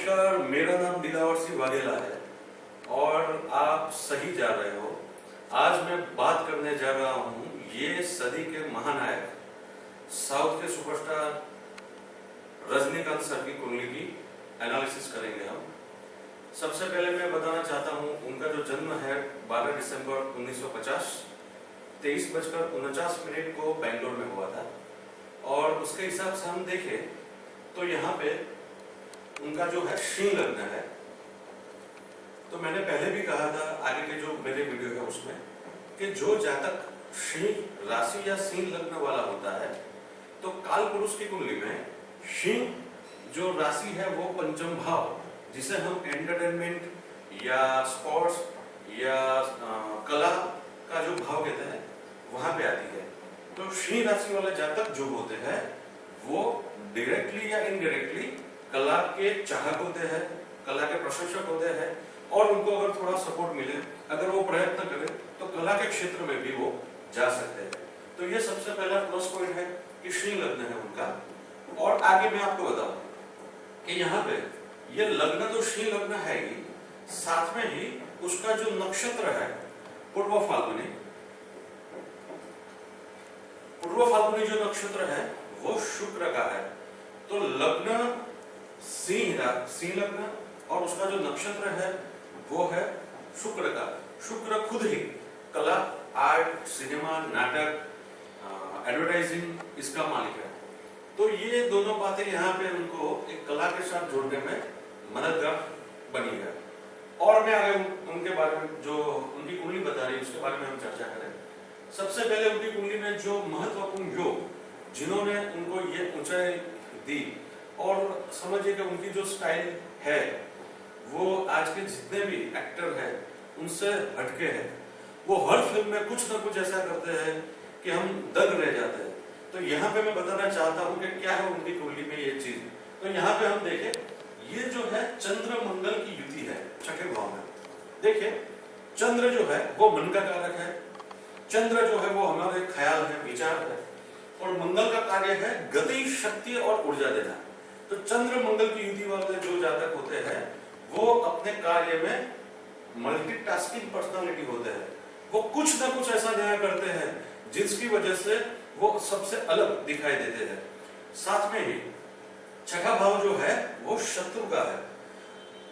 नमस्कार, मेरा नाम दिलावर सिंह वाघेला है और आप सही जा रहे हो। आज मैं बात करने जा रहा हूँ ये सदी के महानायक साउथ के सुपरस्टार रजनीकांत सर की कुंडली की एनालिसिस करेंगे हम। सबसे पहले मैं बताना चाहता हूँ उनका जो जन्म है 12 दिसंबर 1950 23:49 को बेंगलोर में हुआ था। और उसके हिसाब से हम देखें तो यहाँ पे उनका जो है सिंह लग्न है। तो मैंने पहले भी कहा था आगे के जो मेरे वीडियो है उसमें कि जो जातक सिंह राशि या सिंह लग्न वाला होता है तो काल पुरुष की कुंडली में सिंह जो राशि है वो पंचम भाव, जिसे हम एंटरटेनमेंट या स्पोर्ट्स या कला का जो भाव कहते हैं वहां पे आती है। तो सिंह राशि वाले जातक जो होते हैं वो डायरेक्टली या इनडायरेक्टली कला के चाहक होते हैं, कला के प्रशंसक होते हैं और उनको अगर थोड़ा सपोर्ट मिले, अगर वो प्रयत्न करें तो कला के क्षेत्र में भी वो जा सकते हैं। तो ये सबसे पहला प्लस पॉइंट है कि सिंह लग्न है उनका। और आगे मैं आपको बताऊं कि यहाँ पे ये लग्न तो सिंह लग्न है ही, साथ में ही उसका जो नक्षत्र है पूर्व फाल्गुनी जो नक्षत्र है वो शुक्र का है। तो लग्न सिंह लग्न और उसका जो नक्षत्र है वो है शुक्र का। शुक्र खुद ही कला, आर्ट, सिनेमा, नाटक, एडवर्टाइजिंग इसका मालिक है। तो ये दोनों बातें यहाँ पे उनको एक कला के साथ जोड़ने में मददगार बनी है। और मैं आगे उनके बारे में जो उनकी कुंडली बता रही है उसके बारे में हम चर्चा करें। सबसे पहले उनकी कुंडली में जो महत्वपूर्ण योग जिन्होंने उनको ये ऊंचाई दी, और समझिए कि उनकी जो स्टाइल है वो आज के जितने भी एक्टर हैं उनसे हटके है। वो हर फिल्म में कुछ ना कुछ ऐसा करते हैं कि हम दंग रह जाते हैं। तो यहाँ पे मैं बताना चाहता हूँ कि क्या है उनकी कुंडली में ये चीज। तो यहाँ पे हम देखें, ये जो है चंद्र मंगल की युति है छठे भाव में। देखिए चंद्र जो है वो मन का कारक है, चंद्र जो है वो हमारे ख्याल है, विचार है, और मंगल का कार्य है गति, शक्ति और ऊर्जा देना। तो चंद्र मंगल की युति वाले जो जातक होते हैं वो अपने कार्य में मल्टीटास्किंग पर्सनालिटी होते हैं। वो कुछ ना कुछ ऐसा नया करते हैं जिसकी वजह से वो सबसे अलग दिखाई देते हैं। साथ में ही छठा भाव जो है वो शत्रु का है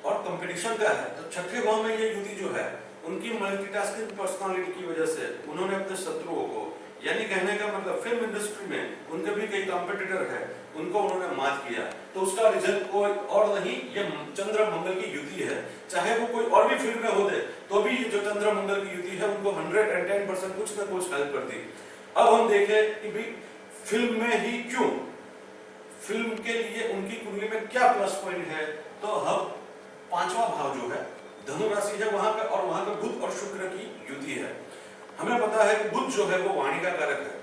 और कंपटीशन का है। तो छठे भाव में ये युति जो है उनकी मल्टीटास्किंग पर्सनालिटी की वजह से उन्होंने अपने शत्रुओं को, यानी कहने का मतलब फिल्म इंडस्ट्री में उनके भी कई कॉम्पिटिटर है, उनको उन्होंने मात किया। तो उसका रिजल्ट कोई और नहीं, ये चंद्र मंगल की युति है। चाहे वो कोई और भी फील्ड में होते तो भी जो चंद्र मंगल की युति है उनको 110% कुछ ना कुछ हेल्प करती। अब हम देखें कि भाई फिल्म में ही क्यों, फिल्म के लिए उनकी कुंडली में क्या प्लस पॉइंट है। तो हम पांचवा भाव जो है धनु राशि है वहां पे, और वहां पे बुध और शुक्र की युति है। हमें पता है कि बुध जो है वो वाणी का कारक है,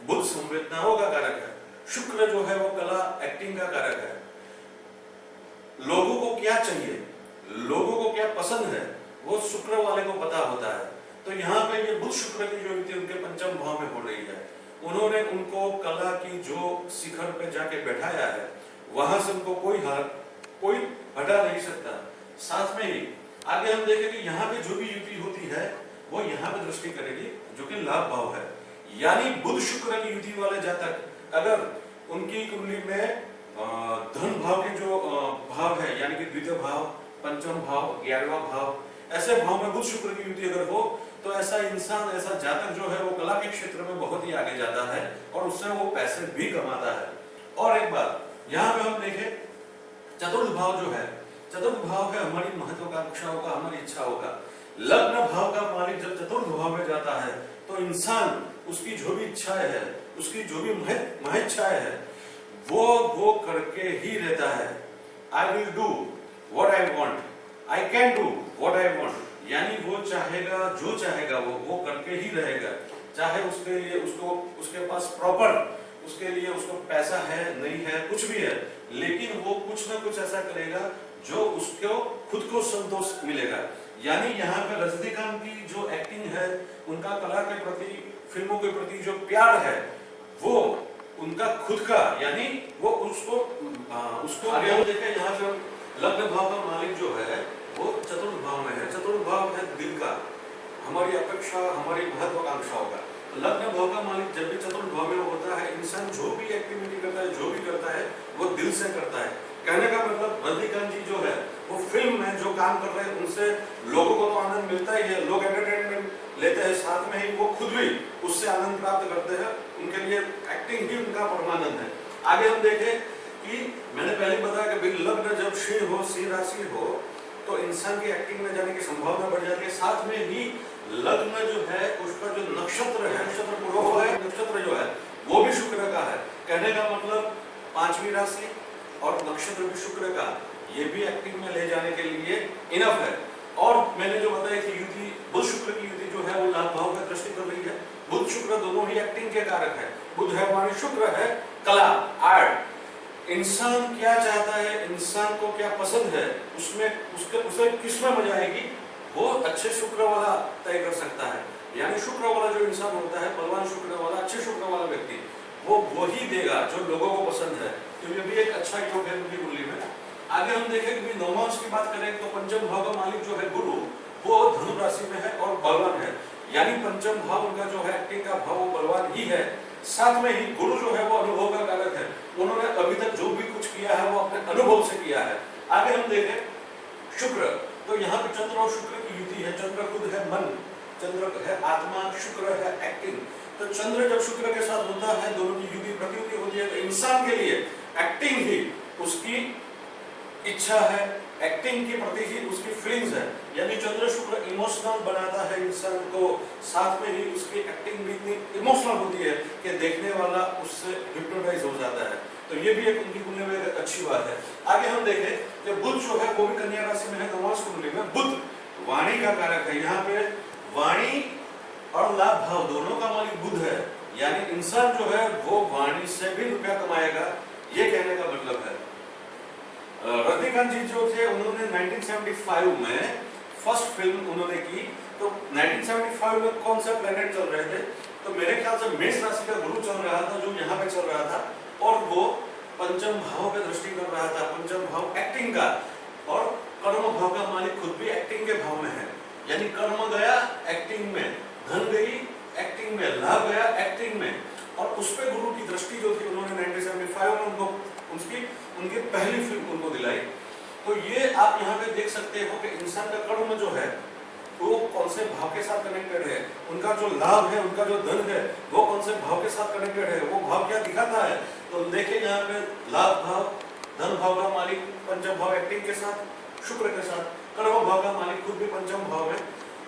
बुध संवेदनाओं का कारक है, शुक्र जो है वो कला, एक्टिंग का कारक है। लोगों को क्या चाहिए, लोगों को क्या पसंद है वो शुक्र वाले को पता होता है। तो यहाँ पे ये बुध शुक्र की जो युति उनके पंचम भाव में हो रही है, उन्होंने उनको कला की जो शिखर पे जाके बैठाया है वहां से उनको कोई हटा नहीं सकता। साथ में ही आगे हम देखें कि यहाँ पे जो भी युति होती है वो यहाँ पे दृष्टि करेगी जो कि लाभ भाव है। यानी बुध शुक्र की युति वाले जातक अगर उनकी कुंडली में धन भाव के जो भाव है, यानी कि द्वितीय भाव, पंचम भाव, 11वां भाव, ऐसे भाव में बुध शुक्र की युति अगर हो तो ऐसा इंसान, ऐसा जातक जो है वो कला के क्षेत्र में बहुत ही आगे जाता है और उससे वो पैसे भी कमाता है। और एक बात यहाँ पे हम देखें, चतुर्थ भाव जो है, चतुर्थ भाव है हमारी महत्वाकांक्षाओं का, हमारी इच्छाओं का। लग्न भाव का मालिक जब चतुर्थ भाव में जाता है तो इंसान, उसकी जो भी इच्छाएं है, उसकी जो भी महइच्छाएं है वो करके ही रहता है। I will do what I want, I can do what I want. यानी वो चाहेगा जो चाहेगा वो करके ही रहेगा। चाहे उसके लिए उसके पास प्रॉपर उसके लिए उसको पैसा है, नहीं है, कुछ भी है, लेकिन वो कुछ ना कुछ ऐसा करेगा जो उसको खुद को संतोष मिलेगा। यानी यहाँ पे रजनीकांत की जो एक्टिंग है, उनका कला के प्रति, फिल्मों के प्रति जो प्यार है वो उनका खुद का, यानी वो उसको आगे हम देखें यहाँ पे लग्न भाव का मालिक जो है वो चतुर्थ भाव में है। चतुर्थ भाव है दिल का, हमारी अपेक्षा, हमारी महत्वाकांक्षाओं का। लग्न भाव का मालिक जब भी चतुर्थ भाव में होता है, इंसान जो भी एक्टिविटी करता है, जो भी करता है, वो दिल से करता है। कहने का मतलब रजनीकांत जी जो है वो फिल्म में जो काम कर रहे हैं उनसे लोगों को तो आनंद मिलता ही है, लोग एंटरटेनमेंट लेते हैं, साथ में ही वो खुद भी उससे आनंद प्राप्त करते हैं। उनके लिए एक्टिंग ही उनका परमानंद है। आगे हम देखें कि मैंने पहले बताया कि लग्न जब सिंह हो, सिंह राशि हो, तो इंसान की एक्टिंग में जाने की संभावना बढ़ जाती है। साथ में ही लग्न जो है उसका जो नक्षत्र है, नक्षत्र पूर्व है, नक्षत्र जो है वो भी शुक्र का है। कहने का मतलब पांचवी राशि और नक्षत्र भी शुक्र का, ये भी एक्टिंग में ले जाने के लिए इनफ है। और मैंने जो बताया कि युति बुध शुक्र की युति जो है वो लाभ भाव का दृष्टि कर रही है। बुध शुक्र दोनों ही एक्टिंग के कारक है। बुध है वाणी, शुक्र है कला, आर्ट। इंसान क्या चाहता है, इंसान को क्या पसंद है, उसमें उसे किसमें मजा आएगी, वो अच्छे शुक्र वाला तय कर सकता है। यानी शुक्र वाला जो इंसान होता है, बलवान शुक्र वाला, अच्छे शुक्र वाला व्यक्ति, वो वही देगा जो लोगों को पसंद है। तो ये भी एक अच्छा योग है उनकी कुंडली में। आगे हम देखें कि नवमांश की बात करें तो पंचम भाव का मालिक जो है गुरु, वो धनु राशि में है और बलवान है। यानी पंचम भाव उनका जो है एक्टिंग का भाव वो बलवान ही है। साथ में ही गुरु जो है वो अनुभव का कारक है। उन्होंने अभी तक जो भी कुछ किया है वो अपने अनुभव से किया है। आगे हम देखें शुक्र, तो यहाँ पे चंद्र और शुक्र की युति है। चंद्र खुद है मन, चंद्र है आत्मा, शुक्र है एक्टिंग। तो चंद्र जब शुक्र के साथ होता है, दोनों की युति प्रतियुति होती है, तो इंसान के लिए एक्टिंग ही उसकी इच्छा है, एक्टिंग के प्रति ही उसकी फीलिंग्स है। यानी चंद्र शुक्र इमोशनल बनाता है इंसान को, साथ में ही उसकी एक्टिंग भी इतनी इमोशनल होती है कि देखने वाला उससे हिप्नोटाइज हो जाता है। तो ये भी एक उनकी कुंडली में एक अच्छी बात है। आगे हम देखें कि बुध जो है वो भी कन्या राशि में है। नवमांश कुंडली में बुध वाणी का कारक है। यहाँ पे वाणी और लाभ भाव दोनों का मालिक बुध है। यानी इंसान जो है वो वाणी से भी रुपया कमाएगा, ये कहने का मतलब है। रजनीकांत जी जो थे उन्होंने 1975 में फर्स्ट फिल्म उन्होंने की। तो 1975 में कौन सा प्लेनेट चल रहे थे, तो मेरे ख्याल से मेष राशि का गुरु चल रहा था जो यहाँ पे चल रहा था, और वो पंचम भाव पे दृष्टि कर रहा था। पंचम भाव एक्टिंग का, और कर्म भाव का मालिक खुद भी एक्टिंग के भाव में है। यानी कर्म गया एक्टिंग में, धन गई एक्टिंग में, लाभ गया एक्टिंग में, और उस पे गुरु की दृष्टि जो थी उन्होंने 1975 में उनको उनकी पहली फिल्म उनको दिलाई। तो ये आप यहाँ पे देख सकते हो कि इंसान का कर्म जो है वो कौन से भाव के साथ कनेक्टेड है, उनका जो लाभ है, उनका जो धन है, वो कौन से भाव के साथ कनेक्टेड है, वो भाव क्या दिखाता है। तो देखिए यहाँ पे लाभ भाव, धन भाव का मालिक पंचम भाव एक्टिंग के साथ, शुक्र के साथ, कर्म भाव का मालिक खुद भी पंचम भाव है,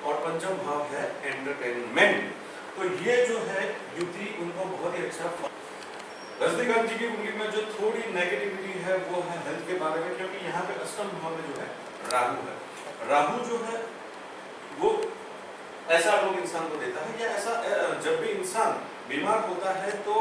और पंचम भाव है एंटरटेनमेंट। तो ये जो है युति उनको बहुत ही अच्छा। रजनीकांत जी की कुंडली में जो थोड़ी नेगेटिविटी है वो है हेल्थ के बारे में, क्योंकि यहाँ पे अष्टम भाव में जो है राहु है। राहु जो है वो ऐसा रोग इंसान को देता है, या ऐसा जब भी इंसान बीमार होता है तो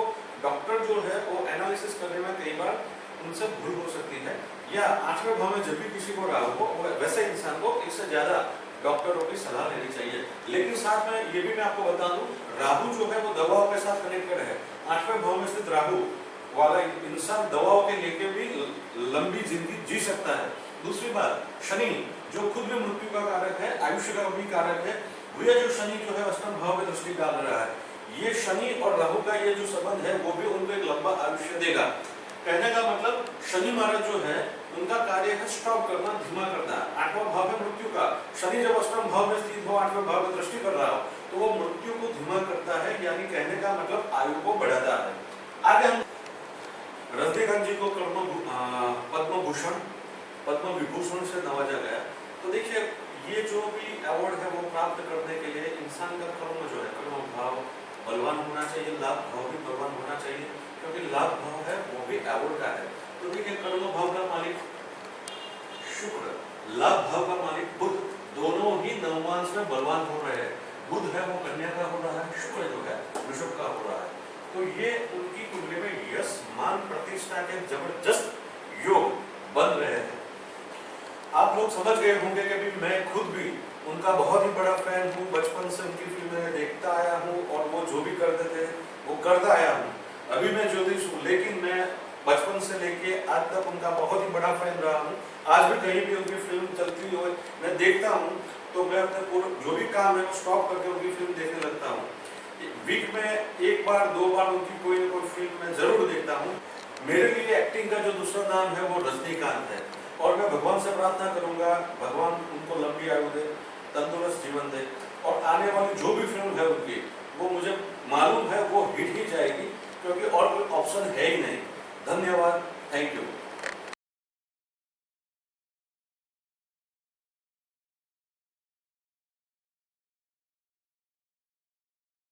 डॉक्टर जो है वो एनालिसिस करने में कई बार उनसे भूल हो सकती है, या आठवें भाव में जब भी किसी को राहु हो वैसे इंसान को इससे ज्यादा डॉक्टरों की सलाह लेनी चाहिए। लेकिन साथ में ये भी मैं आपको बता दूं, राहु जो है वो दवाओं के साथ कनेक्टेड है। आठवें भाव में स्थित राहु वाला इंसान दवाओं के लेके भी लंबी जिंदगी जी सकता है। दूसरी बात, शनि जो खुद में मृत्यु का कारक है, आयुष्य का भी कारक है, वह जो शनि जो है अष्टम भाव में दृष्टि डाल रहा है। ये शनि और राहु का ये जो संबंध है वो भी उनको एक लंबा आयुष्य देगा। कहने का मतलब शनि महाराज जो है उनका कार्य है स्टॉप करना, धीमा करना। आठवां भाव है मृत्यु का। शनि जब अष्टम भाव में स्थित हो, आठवें भाव में दृष्टि कर रहा हो, तो वो मृत्यु को धीमा करता है, यानी कहने का मतलब आयु को बढ़ाता है। आगे हम रजनीकांत जी को पद्म भूषण, पद्म विभूषण से नवाजा गया। तो देखिए ये जो भी अवार्ड है वो प्राप्त करने के लिए इंसान का कर्म जो है, कर्म भाव बलवान होना चाहिए, लाभ भाव भी बलवान होना चाहिए, क्योंकि लाभ भाव है वो भी अवार्ड का है। तो देखिए कर्म भाव का मालिक शुक्र, लाभ भाव का मालिक बुध, दोनों ही नवमांश में बलवान हो रहे हैं। बुध है वो कन्या का हो रहा है, शुक्र जो है वृषभ का हो रहा है। तो ये उनकी कुंडली में यश मान प्रतिष्ठा के जबरदस्त योग बन रहे हैं। आप लोग समझ गए होंगे कि मैं खुद भी उनका बहुत ही बड़ा फैन हूँ, बचपन से उनकी फिल्में देखता आया हूँ, और वो जो भी करते थे वो करता आया हूँ। अभी मैं ज्योतिष हूँ, लेकिन मैं बचपन से लेके आज तक उनका बहुत ही बड़ा फैन रहा हूँ। आज भी कहीं भी उनकी फिल्म चलती हो मैं देखता हूँ तो मैं अपने पूरा जो भी काम है वो स्टॉप करके उनकी फिल्म देखने लगता हूँ। वीक में एक बार दो बार उनकी कोई ना कोई फिल्म मैं जरूर देखता हूँ। मेरे लिए एक्टिंग का जो दूसरा नाम है वो रजनीकांत है और मैं भगवान से प्रार्थना करूंगा भगवान उनको लंबी आयु दे, तंदुरुस्त जीवन दे और आने वाली जो भी फिल्म है उनकी वो मुझे मालूम है वो हिट ही जाएगी क्योंकि और कोई ऑप्शन है ही नहीं। धन्यवाद, थैंक यू।